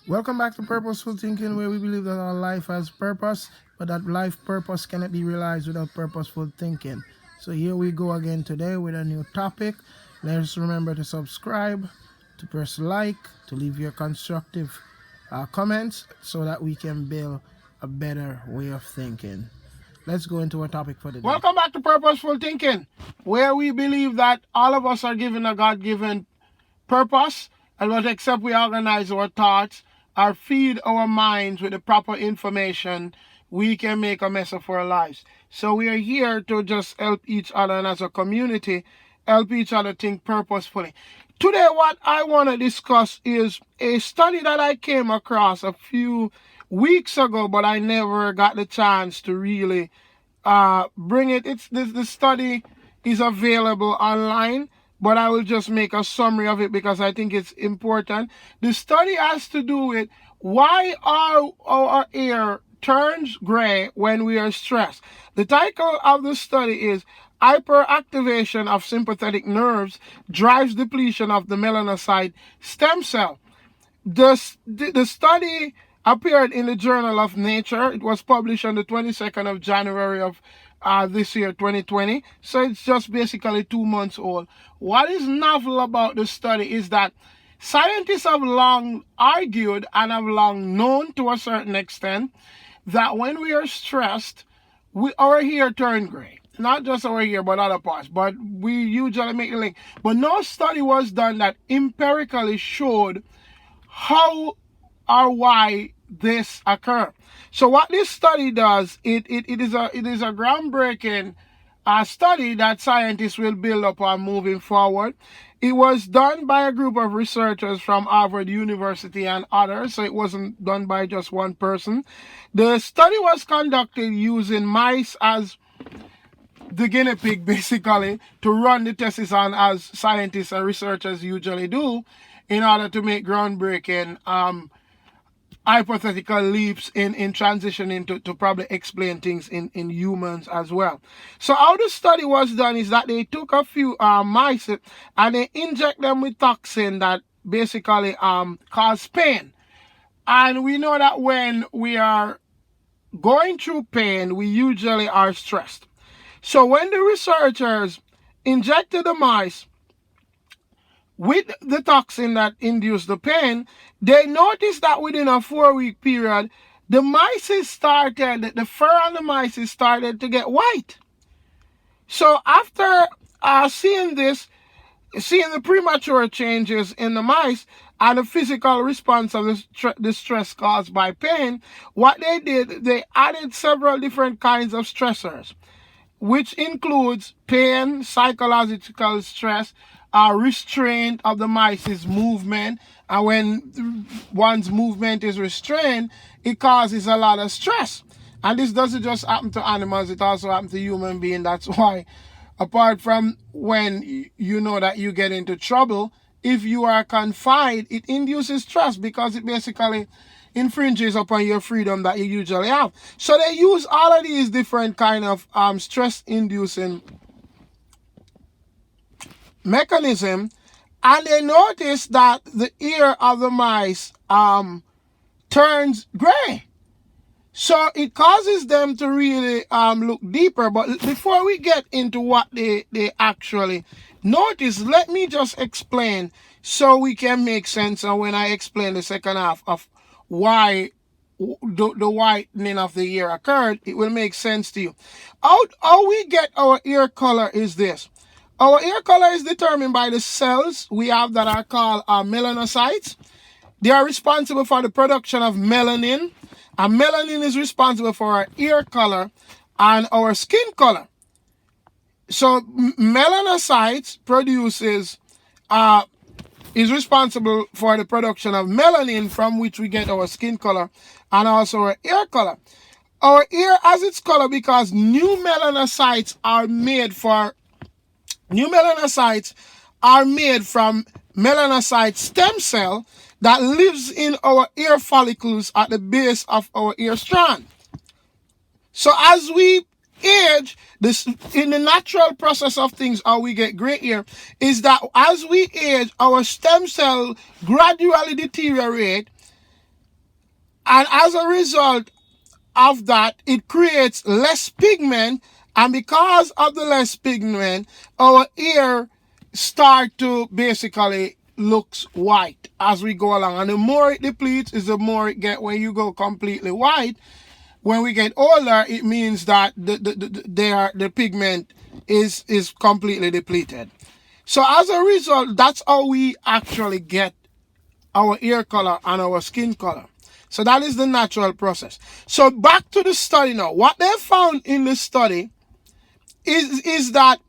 Welcome back to Purposeful Thinking, where we believe that our life has purpose, but that life purpose cannot be realized without purposeful thinking. So here we go again today with a new topic. Let's remember to subscribe, to press like, to leave your constructive comments so that we can build a better way of thinking. Let's go into our topic for today. Welcome back to Purposeful Thinking, where we believe that all of us are given a God-given purpose, and what except we organize our thoughts or feed our minds with the proper information, we can make a mess of our lives. So we are here to just help each other, and as a community, help each other think purposefully. Today, what I want to discuss is a study that I came across a few weeks ago, but I never got the chance to really bring it. The study is available online, but I will just make a summary of it because I think it's important. The study has to do with why our hair turns gray when we are stressed. The title of the study is Hyperactivation of Sympathetic Nerves Drives Depletion of the Melanocyte Stem Cell. The study appeared in the Journal of Nature. It was published on the 22nd of January of this year, 2020. So it's just basically 2 months old. What is novel about the study is that scientists have long argued and have long known to a certain extent that when we are stressed, our hair turn gray. Not just our hair, but other parts. But we usually make the link. But no study was done that empirically showed how or why this occur. So what this study does, it is a groundbreaking study that scientists will build upon moving forward. It was done by a group of researchers from Harvard University and others, so it wasn't done by just one person. The study was conducted using mice as the guinea pig, basically, to run the tests on, as scientists and researchers usually do, in order to make groundbreaking hypothetical leaps in transitioning to probably explain things in humans as well. So how the study was done is that they took a few mice and they inject them with toxin that basically cause pain. And we know that when we are going through pain, we usually are stressed. So when the researchers injected the mice with the toxin that induced the pain, they noticed that within a 4-week period, the fur on the mice started to get white. So after seeing the premature changes in the mice and the physical response of the stress caused by pain, what they did, they added several different kinds of stressors, which includes pain, psychological stress, restraint of the mice's movement. And when one's movement is restrained, it causes a lot of stress. And this doesn't just happen to animals, it also happens to human beings. That's why, apart from when you know that you get into trouble, if you are confined, it induces stress because it basically infringes upon your freedom that you usually have. So they use all of these different kind of stress-inducing mechanism, and they notice that the ear of the mice turns gray. So it causes them to really look deeper. But before we get into what they actually notice, let me just explain so we can make sense. And when I explain the second half of why the whitening of the ear occurred, it will make sense to you. How we get our ear color is this. Our ear color is determined by the cells we have that are called melanocytes. They are responsible for the production of melanin, and melanin is responsible for our ear color and our skin color. So melanocytes is responsible for the production of melanin, from which we get our skin color and also our ear color. Our ear has its color because new melanocytes are made from melanocyte stem cell that lives in our ear follicles at the base of our ear strand. So as we age, in the natural process of things, how we get gray hair is that as we age, our stem cell gradually deteriorate And as a result of that, it creates less pigment, and because of the less pigment, our ear start to basically looks white as we go along. And the more it depletes is the more it get. When you go completely white, when we get older, it means that the pigment is completely depleted. So as a result, that's how we actually get our ear color and our skin color. So that is the natural process. So back to the study now. What they found in the study is that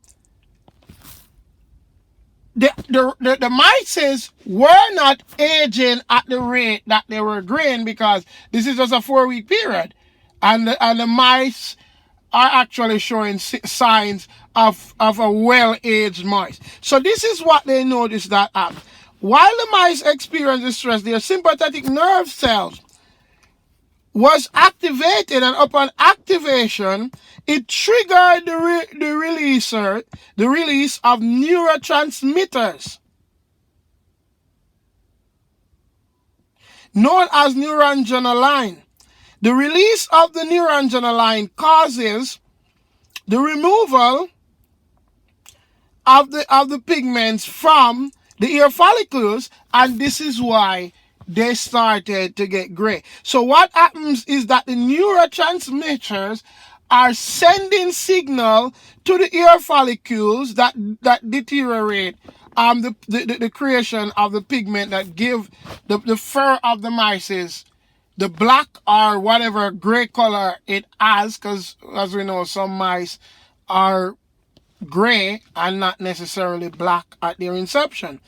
the mice were not aging at the rate that they were graying, because this is just a 4-week period. And the mice are actually showing signs of a well-aged mice. So this is what they noticed that while the mice experience stress, their sympathetic nerve cells was activated, and upon activation, it triggered the release of neurotransmitters known as neuroadrenaline. The release of the neuroadrenaline causes the removal of the pigments from the ear follicles, and this is why they started to get gray. So what happens is that the neurotransmitters are sending signal to the ear follicles that deteriorate the creation of the pigment that give the fur of the mice the black or whatever gray color it has, because as we know, some mice are gray and not necessarily black at their inception.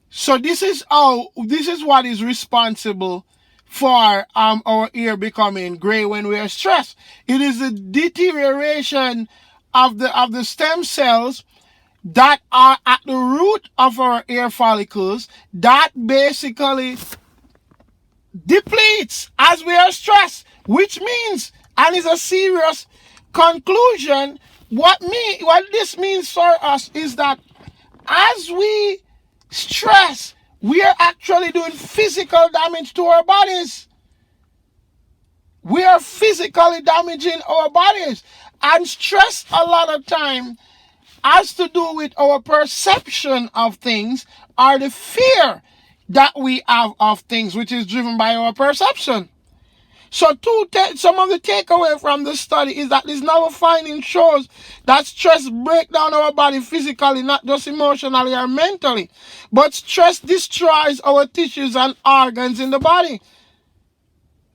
So this is what is responsible for our ear becoming gray when we are stressed. It is the deterioration of the stem cells that are at the root of our ear follicles that basically depletes as we are stressed, which means, and is a serious conclusion, what this means for us is that as we stress, we are actually doing physical damage to our bodies. We are physically damaging our bodies. And stress a lot of time has to do with our perception of things, or the fear that we have of things, which is driven by our perception. So some of the takeaway from the study is that this novel finding shows that stress breaks down our body physically, not just emotionally or mentally, but stress destroys our tissues and organs in the body.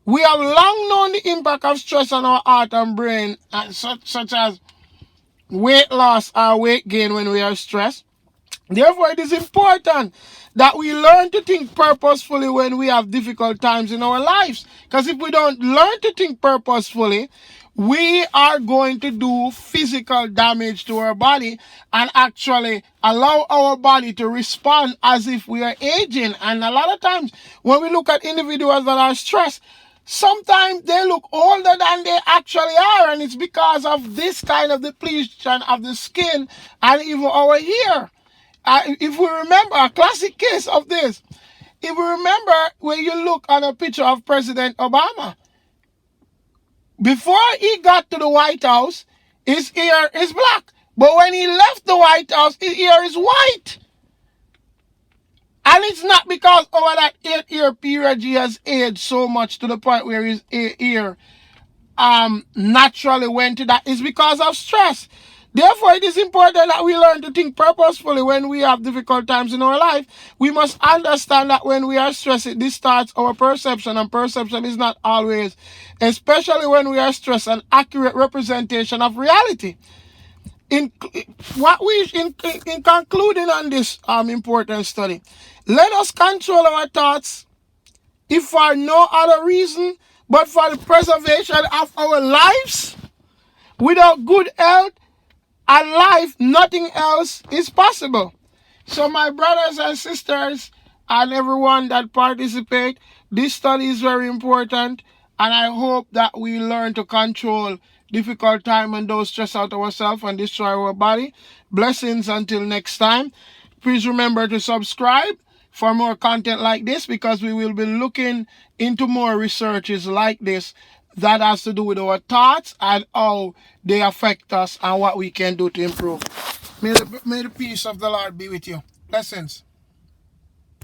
We have long known the impact of stress on our heart and brain, such as weight loss or weight gain when we are stressed. Therefore, it is important that we learn to think purposefully when we have difficult times in our lives. Because if we don't learn to think purposefully, we are going to do physical damage to our body and actually allow our body to respond as if we are aging. And a lot of times when we look at individuals that are stressed, sometimes they look older than they actually are, and it's because of this kind of depletion of the skin and even our hair. If we remember a classic case of this, if we remember when you look at a picture of President Obama, before he got to the White House, his hair is black. But when he left the White House, his hair is white. And it's not because over that 8-year period he has aged so much to the point where his hair naturally went to that. It's because of stress. Therefore, it is important that we learn to think purposefully when we have difficult times in our life. We must understand that when we are stressed, it distorts our perception, and perception is not always, especially when we are stressed, an accurate representation of reality. In concluding on this important study, let us control our thoughts, if for no other reason but for the preservation of our lives. Without good health and life, nothing else is possible. So my brothers and sisters and everyone that participate, this study is very important, and I hope that we learn to control difficult time and those stress out ourselves and destroy our body. Blessings until next time. Please remember to subscribe, for more content like this, because we will be looking into more researches like this that has to do with our thoughts and how they affect us and what we can do to improve. May the peace of the Lord be with you. Blessings.